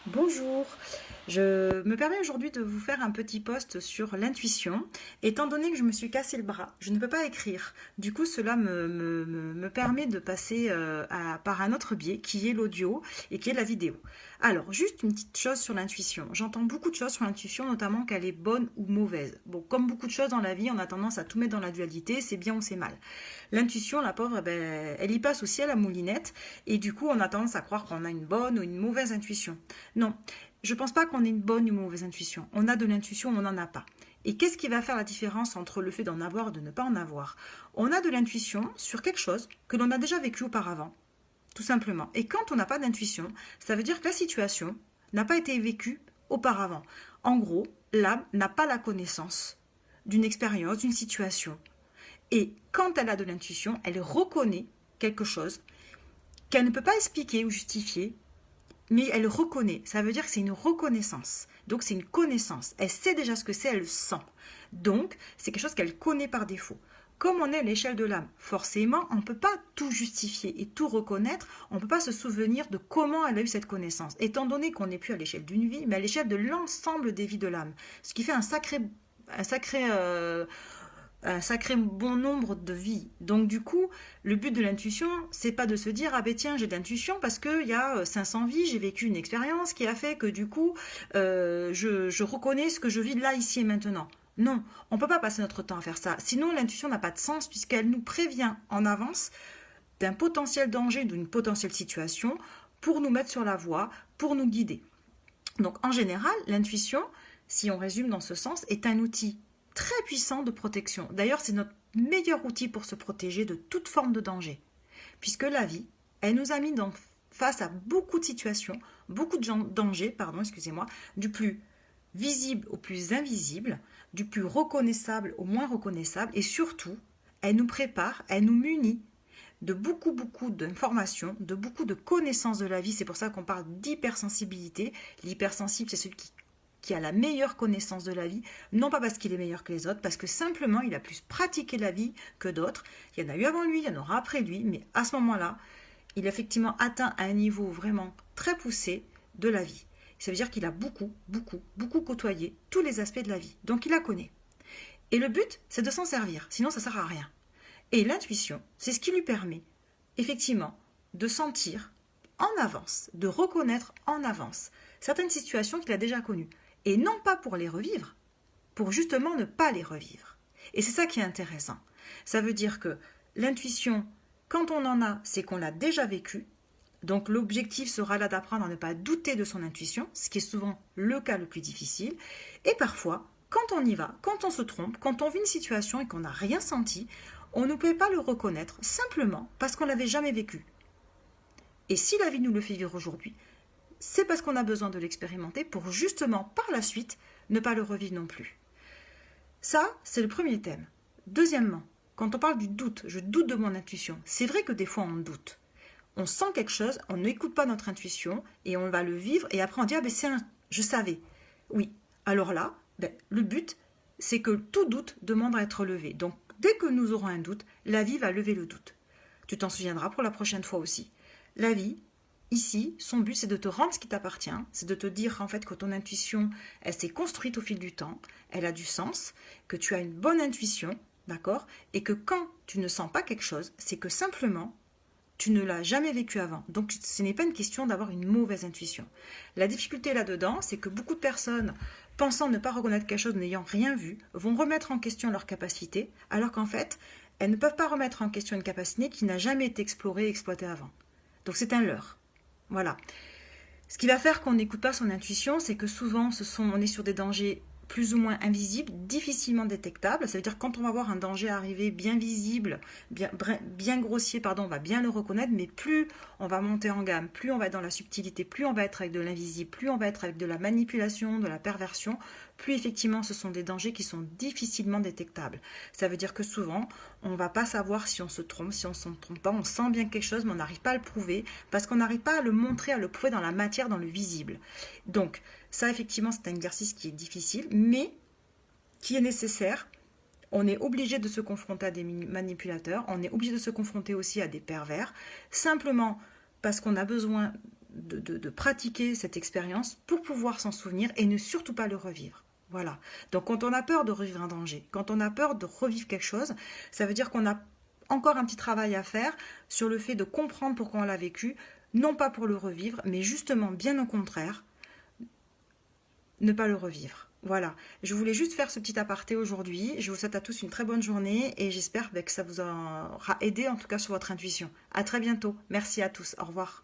Bonjour, je me permets aujourd'hui de vous faire un petit post sur l'intuition. Étant donné que je me suis cassé le bras, je ne peux pas écrire. Du coup, cela me permet de passer par un autre biais qui est l'audio et qui est la vidéo. Alors, juste une petite chose sur l'intuition. J'entends beaucoup de choses sur l'intuition, notamment qu'elle est bonne ou mauvaise. Bon, comme beaucoup de choses dans la vie, on a tendance à tout mettre dans la dualité, c'est bien ou c'est mal. L'intuition, la pauvre, eh ben, elle y passe aussi à la moulinette et du coup, on a tendance à croire qu'on a une bonne ou une mauvaise intuition. Non, je pense pas qu'on ait une bonne ou une mauvaise intuition. On a de l'intuition, on n'en a pas. Et qu'est-ce qui va faire la différence entre le fait d'en avoir et de ne pas en avoir? On a de l'intuition sur quelque chose que l'on a déjà vécu auparavant, tout simplement. Et quand on n'a pas d'intuition, ça veut dire que la situation n'a pas été vécue auparavant. En gros, l'âme n'a pas la connaissance d'une expérience, d'une situation. Et quand elle a de l'intuition, elle reconnaît quelque chose qu'elle ne peut pas expliquer ou justifier, mais elle reconnaît. Ça veut dire que c'est une reconnaissance. Donc c'est une connaissance. Elle sait déjà ce que c'est, elle le sent. Donc c'est quelque chose qu'elle connaît par défaut. Comme on est à l'échelle de l'âme, forcément, on ne peut pas tout justifier et tout reconnaître. On ne peut pas se souvenir de comment elle a eu cette connaissance. Étant donné qu'on n'est plus à l'échelle d'une vie, mais à l'échelle de l'ensemble des vies de l'âme. Ce qui fait un sacré bon nombre de vies. Donc du coup, le but de l'intuition, c'est pas de se dire ah ben tiens j'ai de l'intuition parce que il y a 500 vies, j'ai vécu une expérience qui a fait que du coup je reconnais ce que je vis là ici et maintenant. Non, on peut pas passer notre temps à faire ça. Sinon l'intuition n'a pas de sens puisqu'elle nous prévient en avance d'un potentiel danger, d'une potentielle situation pour nous mettre sur la voie, pour nous guider. Donc en général, l'intuition, si on résume dans ce sens, est un outil très puissant de protection. D'ailleurs, c'est notre meilleur outil pour se protéger de toute forme de danger. Puisque la vie, elle nous a mis face à beaucoup de situations, beaucoup de dangers, excusez-moi, du plus visible au plus invisible, du plus reconnaissable au moins reconnaissable, et surtout, elle nous prépare, elle nous munit de beaucoup d'informations, de beaucoup de connaissances de la vie. C'est pour ça qu'on parle d'hypersensibilité. L'hypersensible, c'est celui qui a la meilleure connaissance de la vie, non pas parce qu'il est meilleur que les autres, parce que simplement il a plus pratiqué la vie que d'autres. Il y en a eu avant lui, il y en aura après lui, mais à ce moment-là, il a effectivement atteint un niveau vraiment très poussé de la vie. Ça veut dire qu'il a beaucoup côtoyé tous les aspects de la vie. Donc il la connaît. Et le but, c'est de s'en servir, sinon ça ne sert à rien. Et l'intuition, c'est ce qui lui permet, effectivement, de sentir en avance, de reconnaître en avance certaines situations qu'il a déjà connues. Et non pas pour les revivre, pour justement ne pas les revivre. Et c'est ça qui est intéressant. Ça veut dire que l'intuition, quand on en a, c'est qu'on l'a déjà vécu. Donc l'objectif sera là d'apprendre à ne pas douter de son intuition, ce qui est souvent le cas le plus difficile. Et parfois, quand on y va, quand on se trompe, quand on vit une situation et qu'on n'a rien senti, on ne peut pas le reconnaître simplement parce qu'on ne l'avait jamais vécu. Et si la vie nous le fait vivre aujourd'hui, c'est parce qu'on a besoin de l'expérimenter pour justement par la suite ne pas le revivre non plus. Ça, c'est le premier thème. Deuxièmement, quand on parle du doute, je doute de mon intuition. C'est vrai que des fois on doute. On sent quelque chose, on n'écoute pas notre intuition et on va le vivre et après on dit ah ben je savais. Oui, alors là, le but c'est que tout doute demande à être levé. Donc dès que nous aurons un doute, la vie va lever le doute. Tu t'en souviendras pour la prochaine fois aussi. La vie, ici, son but, c'est de te rendre ce qui t'appartient, c'est de te dire en fait que ton intuition, elle s'est construite au fil du temps, elle a du sens, que tu as une bonne intuition, d'accord? Et que quand tu ne sens pas quelque chose, c'est que simplement, tu ne l'as jamais vécu avant. Donc ce n'est pas une question d'avoir une mauvaise intuition. La difficulté là-dedans, c'est que beaucoup de personnes, pensant ne pas reconnaître quelque chose, n'ayant rien vu, vont remettre en question leur capacité, alors qu'en fait, elles ne peuvent pas remettre en question une capacité qui n'a jamais été explorée et exploitée avant. Donc c'est un leurre. Voilà. Ce qui va faire qu'on n'écoute pas son intuition, c'est que souvent, on est sur des dangers plus ou moins invisibles, difficilement détectables. Ça veut dire que quand on va voir un danger arriver bien visible, bien grossier, pardon, on va bien le reconnaître, mais plus on va monter en gamme, plus on va être dans la subtilité, plus on va être avec de l'invisible, plus on va être avec de la manipulation, de la perversion, plus effectivement ce sont des dangers qui sont difficilement détectables. Ça veut dire que souvent, on ne va pas savoir si on se trompe, si on ne se trompe pas, on sent bien quelque chose, mais on n'arrive pas à le prouver, parce qu'on n'arrive pas à le montrer, à le prouver dans la matière, dans le visible. Donc, ça, effectivement, c'est un exercice qui est difficile, mais qui est nécessaire. On est obligé de se confronter à des manipulateurs, on est obligé de se confronter aussi à des pervers, simplement parce qu'on a besoin de pratiquer cette expérience pour pouvoir s'en souvenir et ne surtout pas le revivre. Voilà. Donc quand on a peur de revivre un danger, quand on a peur de revivre quelque chose, ça veut dire qu'on a encore un petit travail à faire sur le fait de comprendre pourquoi on l'a vécu, non pas pour le revivre, mais justement bien au contraire, ne pas le revivre. Voilà, je voulais juste faire ce petit aparté aujourd'hui. Je vous souhaite à tous une très bonne journée et j'espère que ça vous aura aidé en tout cas sur votre intuition. À très bientôt. Merci à tous. Au revoir.